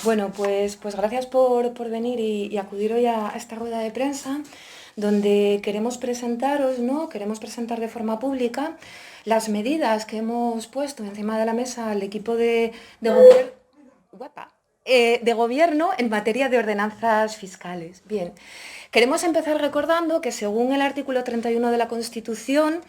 Bueno, pues gracias por venir y acudir hoy a esta rueda de prensa donde queremos presentaros, ¿no? Queremos presentar de forma pública las medidas que hemos puesto encima de la mesa al equipo de gobierno. Guapa. De gobierno en materia de ordenanzas fiscales. Bien, queremos empezar recordando que según el artículo 31 de la Constitución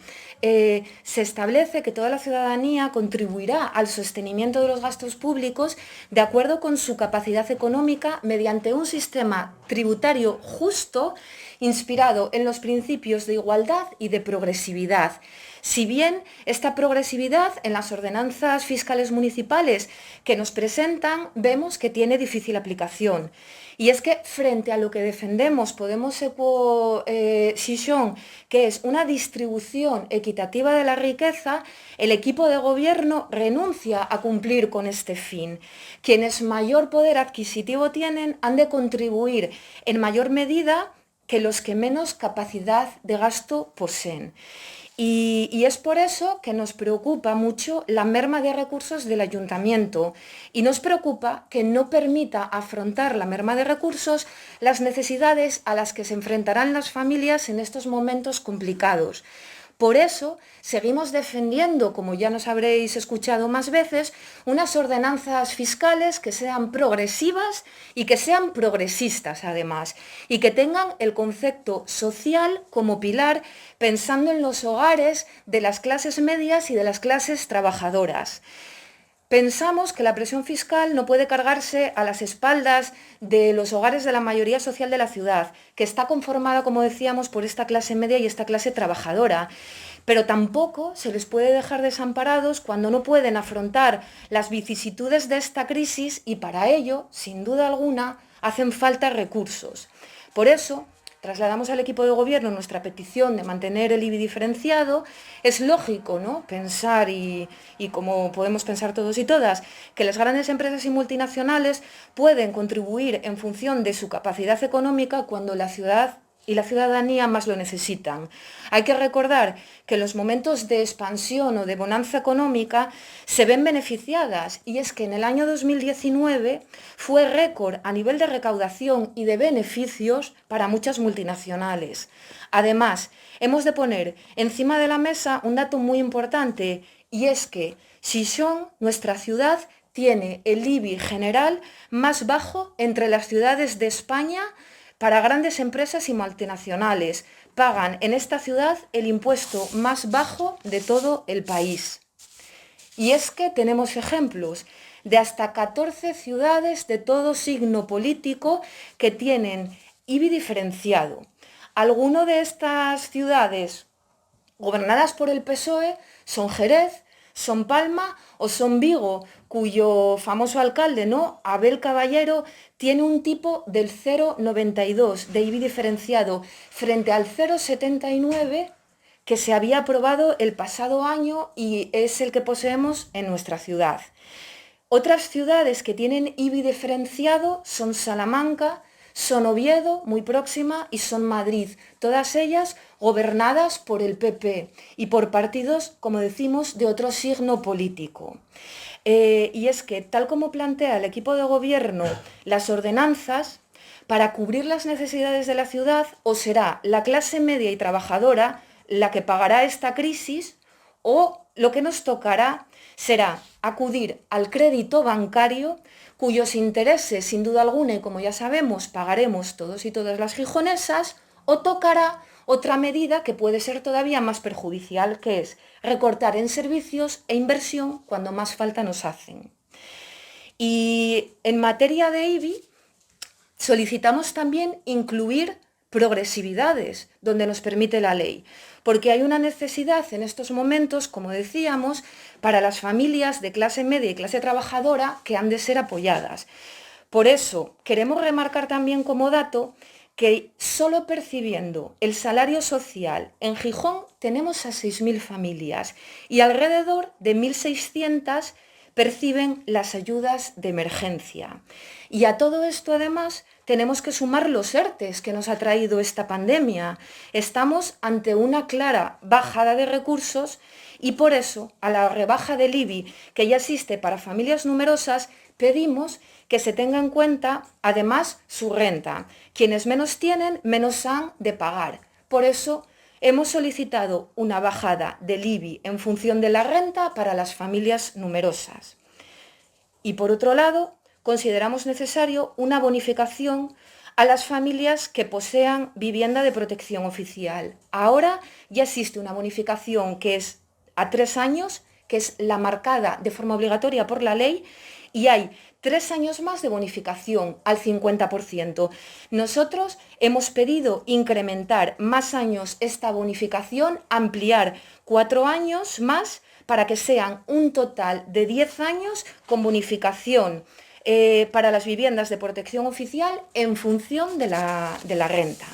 se establece que toda la ciudadanía contribuirá al sostenimiento de los gastos públicos de acuerdo con su capacidad económica mediante un sistema tributario justo inspirado en los principios de igualdad y de progresividad. Si bien esta progresividad en las ordenanzas fiscales municipales que nos presentan vemos que tiene difícil aplicación. Y es que frente a lo que defendemos Podemos Xixón, que es una distribución equitativa de la riqueza, el equipo de gobierno renuncia a cumplir con este fin. Quienes mayor poder adquisitivo tienen han de contribuir en mayor medida que los que menos capacidad de gasto poseen. Y es por eso que nos preocupa mucho la merma de recursos del ayuntamiento y nos preocupa que no permita afrontar la merma de recursos las necesidades a las que se enfrentarán las familias en estos momentos complicados. Por eso seguimos defendiendo, como ya nos habréis escuchado más veces, unas ordenanzas fiscales que sean progresivas y que sean progresistas además, y que tengan el concepto social como pilar, pensando en los hogares de las clases medias y de las clases trabajadoras. Pensamos que la presión fiscal no puede cargarse a las espaldas de los hogares de la mayoría social de la ciudad, que está conformada, como decíamos, por esta clase media y esta clase trabajadora. Pero tampoco se les puede dejar desamparados cuando no pueden afrontar las vicisitudes de esta crisis y para ello, sin duda alguna, hacen falta recursos. Por eso, trasladamos al equipo de gobierno nuestra petición de mantener el IBI diferenciado. Es lógico, ¿no?, pensar, y como podemos pensar todos y todas, que las grandes empresas y multinacionales pueden contribuir en función de su capacidad económica cuando la ciudad y la ciudadanía más lo necesitan. Hay que recordar que en los momentos de expansión o de bonanza económica se ven beneficiadas, y es que en el año 2019 fue récord a nivel de recaudación y de beneficios para muchas multinacionales. Además, hemos de poner encima de la mesa un dato muy importante, y es que Xixón, nuestra ciudad, tiene el IBI general más bajo entre las ciudades de España. Para grandes empresas y multinacionales, pagan en esta ciudad el impuesto más bajo de todo el país. Y es que tenemos ejemplos de hasta 14 ciudades de todo signo político que tienen IBI diferenciado. Algunas de estas ciudades gobernadas por el PSOE son Jerez, son Palma o son Vigo, cuyo famoso alcalde, ¿no?, Abel Caballero, tiene un tipo del 0,92 de IBI diferenciado frente al 0,79 que se había aprobado el pasado año y es el que poseemos en nuestra ciudad. Otras ciudades que tienen IBI diferenciado son Salamanca, son Oviedo, muy próxima, y son Madrid, todas ellas gobernadas por el PP y por partidos, como decimos, de otro signo político. Y es que, tal como plantea el equipo de gobierno las ordenanzas, para cubrir las necesidades de la ciudad, o será la clase media y trabajadora la que pagará esta crisis, o lo que nos tocará será acudir al crédito bancario, cuyos intereses, sin duda alguna, y como ya sabemos, pagaremos todos y todas las gijonesas, o tocará otra medida que puede ser todavía más perjudicial, que es recortar en servicios e inversión cuando más falta nos hacen. Y en materia de IBI, solicitamos también incluir progresividades donde nos permite la ley, porque hay una necesidad en estos momentos, como decíamos, para las familias de clase media y clase trabajadora que han de ser apoyadas. Por eso queremos remarcar también como dato que solo percibiendo el salario social en Gijón tenemos a 6.000 familias y alrededor de 1.600 perciben las ayudas de emergencia. Y a todo esto, además, tenemos que sumar los ERTEs que nos ha traído esta pandemia. Estamos ante una clara bajada de recursos y por eso, a la rebaja del IBI que ya existe para familias numerosas, pedimos que se tenga en cuenta además su renta. Quienes menos tienen, menos han de pagar. Por eso hemos solicitado una bajada del IBI en función de la renta para las familias numerosas. Y por otro lado, consideramos necesario una bonificación a las familias que posean vivienda de protección oficial. Ahora ya existe una bonificación que es a 3 años, que es la marcada de forma obligatoria por la ley, y hay 3 años más de bonificación al 50%. Nosotros hemos pedido incrementar más años esta bonificación, ampliar 4 años más para que sean un total de 10 años con bonificación para las viviendas de protección oficial en función de la renta.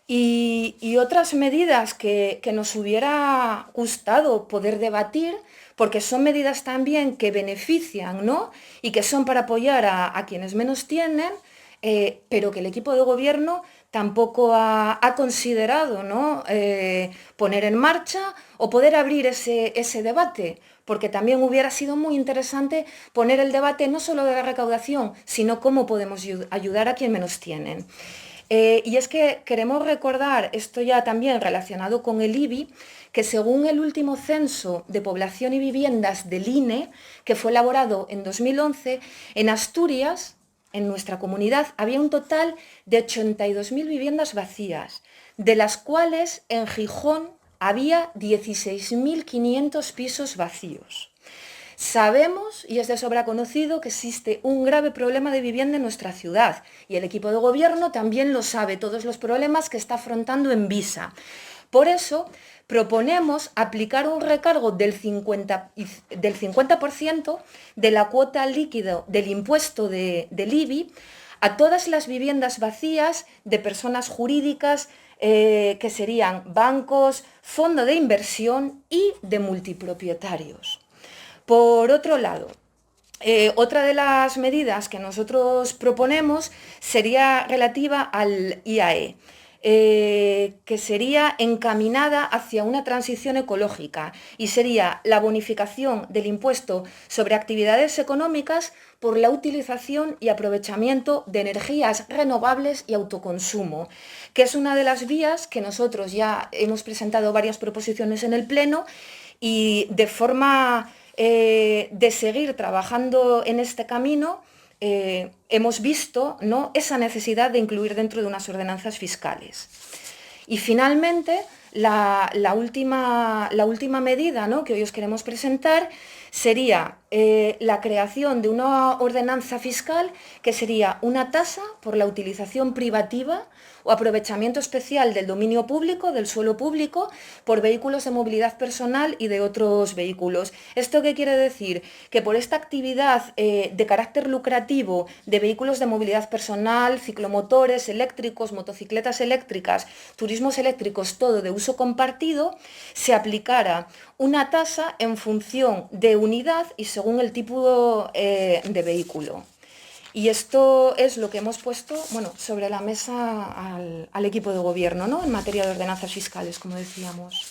Y otras medidas que nos hubiera gustado poder debatir, porque son medidas también que benefician, ¿no? Y que son para apoyar a quienes menos tienen, pero que el equipo de gobierno tampoco ha considerado, ¿no? Poner en marcha o poder abrir ese debate, porque también hubiera sido muy interesante poner el debate no solo de la recaudación, sino cómo podemos ayudar a quien menos tienen. Y es que queremos recordar, esto ya también relacionado con el IBI, que según el último censo de población y viviendas del INE, que fue elaborado en 2011, en Asturias, en nuestra comunidad, había un total de 82.000 viviendas vacías, de las cuales en Gijón había 16.500 pisos vacíos. Sabemos, y es de sobra conocido, que existe un grave problema de vivienda en nuestra ciudad, y el equipo de gobierno también lo sabe, todos los problemas que está afrontando Envisa. Por eso proponemos aplicar un recargo del 50% de la cuota líquida del impuesto del IBI a todas las viviendas vacías de personas jurídicas, que serían bancos, fondo de inversión y de multipropietarios. Por otro lado, otra de las medidas que nosotros proponemos sería relativa al IAE, que sería encaminada hacia una transición ecológica y sería la bonificación del impuesto sobre actividades económicas por la utilización y aprovechamiento de energías renovables y autoconsumo, que es una de las vías que nosotros ya hemos presentado varias proposiciones en el Pleno y de forma de seguir trabajando en este camino, hemos visto, ¿no?, esa necesidad de incluir dentro de unas ordenanzas fiscales. Y finalmente, la última medida, ¿no?, que hoy os queremos presentar sería la creación de una ordenanza fiscal que sería una tasa por la utilización privativa o aprovechamiento especial del dominio público, del suelo público, por vehículos de movilidad personal y de otros vehículos. ¿Esto qué quiere decir? Que por esta actividad de carácter lucrativo de vehículos de movilidad personal, ciclomotores eléctricos, motocicletas eléctricas, turismos eléctricos, todo de uso compartido, se aplicara una tasa en función de unidad y según el tipo de vehículo. Y esto es lo que hemos puesto, bueno, sobre la mesa al equipo de gobierno, ¿no?, en materia de ordenanzas fiscales, como decíamos.